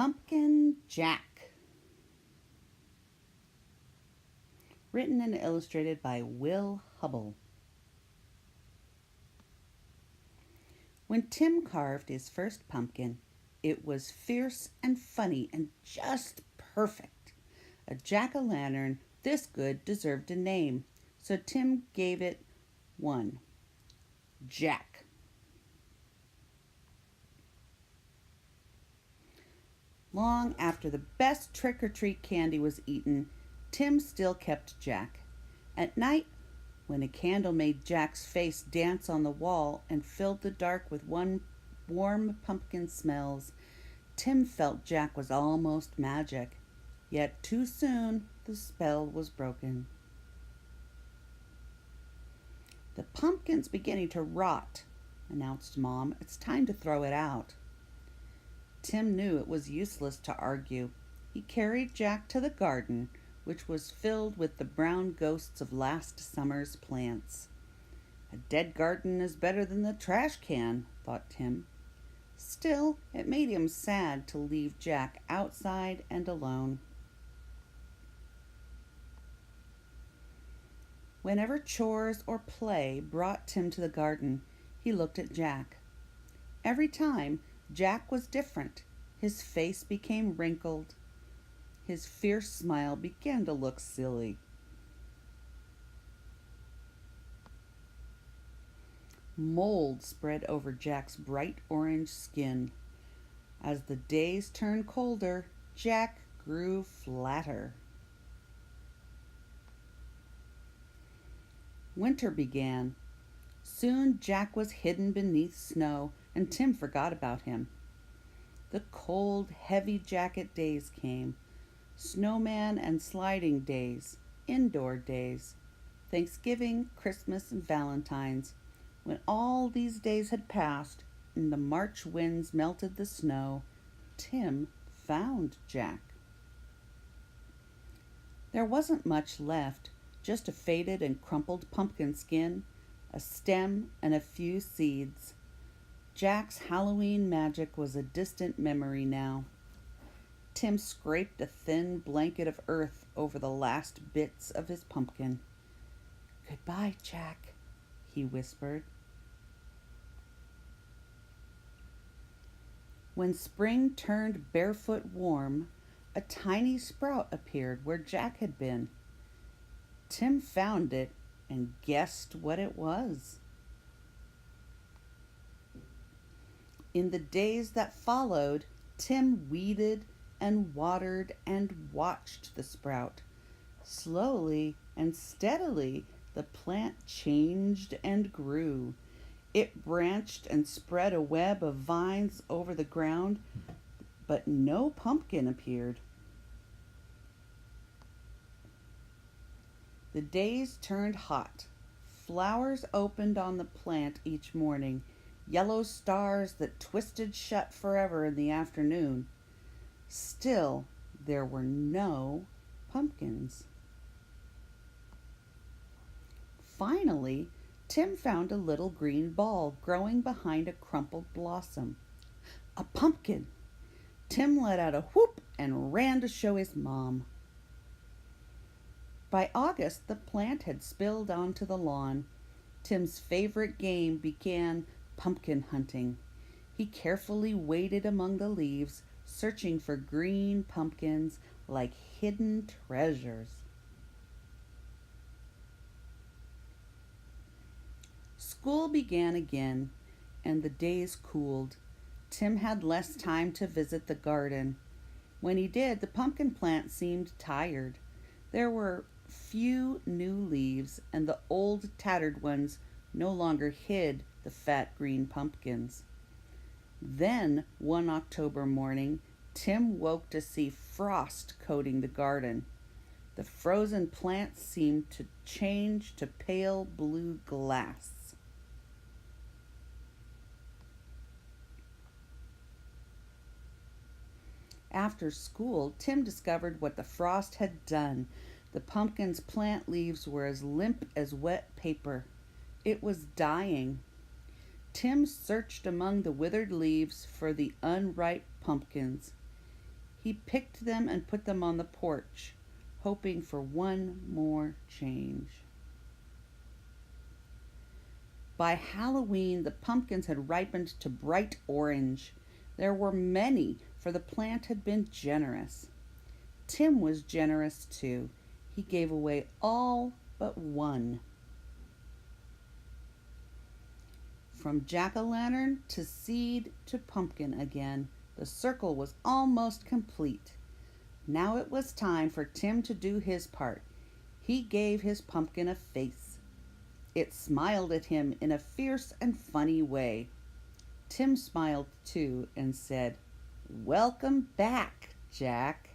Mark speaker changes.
Speaker 1: Pumpkin Jack. Written and illustrated by Will Hubble. When Tim carved his first pumpkin, it was fierce and funny and just perfect. A jack-o'-lantern this good deserved a name, so Tim gave it one, Jack. Long after the best trick-or-treat candy was eaten, Tim still kept Jack. At night, when a candle made Jack's face dance on the wall and filled the dark with warm pumpkin smells, Tim felt Jack was almost magic. Yet too soon the spell was broken. "The pumpkin's beginning to rot," announced Mom. "It's time to throw it out." Tim knew it was useless to argue. He carried Jack to the garden, which was filled with the brown ghosts of last summer's plants. A dead garden is better than the trash can, thought Tim. Still, it made him sad to leave Jack outside and alone. Whenever chores or play brought Tim to the garden, he looked at Jack. Every time, Jack was different. His face became wrinkled. His fierce smile began to look silly. Mold spread over Jack's bright orange skin. As the days turned colder, Jack grew flatter. Winter began. Soon Jack was hidden beneath snow, and Tim forgot about him. The cold, heavy jacket days came. Snowman and sliding days, indoor days, Thanksgiving, Christmas, and Valentine's. When all these days had passed and the March winds melted the snow, Tim found Jack. There wasn't much left, just a faded and crumpled pumpkin skin, a stem, and a few seeds. Jack's Halloween magic was a distant memory now. Tim scraped a thin blanket of earth over the last bits of his pumpkin. "Goodbye, Jack," he whispered. When spring turned barefoot warm, a tiny sprout appeared where Jack had been. Tim found it and guessed what it was. In the days that followed, Tim weeded and watered and watched the sprout. Slowly and steadily, the plant changed and grew. It branched and spread a web of vines over the ground, but no pumpkin appeared. The days turned hot. Flowers opened on the plant each morning, yellow stars that twisted shut forever in the afternoon. Still, there were no pumpkins. Finally, Tim found a little green ball growing behind a crumpled blossom. A pumpkin! Tim let out a whoop and ran to show his mom. By August, the plant had spilled onto the lawn. Tim's favorite game began pumpkin hunting. He carefully waded among the leaves, searching for green pumpkins like hidden treasures. School began again, and the days cooled. Tim had less time to visit the garden. When he did, the pumpkin plant seemed tired. There were few new leaves, and the old tattered ones no longer hid the fat green pumpkins. Then, one October morning, Tim woke to see frost coating the garden. The frozen plants seemed to change to pale blue glass. After school, Tim discovered what the frost had done. The pumpkin's plant leaves were as limp as wet paper. It was dying. Tim searched among the withered leaves for the unripe pumpkins. He picked them and put them on the porch, hoping for one more change. By Halloween, the pumpkins had ripened to bright orange. There were many, for the plant had been generous. Tim was generous too. He gave away all but one. From jack-o'-lantern to seed to pumpkin again, the circle was almost complete. Now it was time for Tim to do his part. He gave his pumpkin a face. It smiled at him in a fierce and funny way. Tim smiled too and said, "Welcome back, Jack."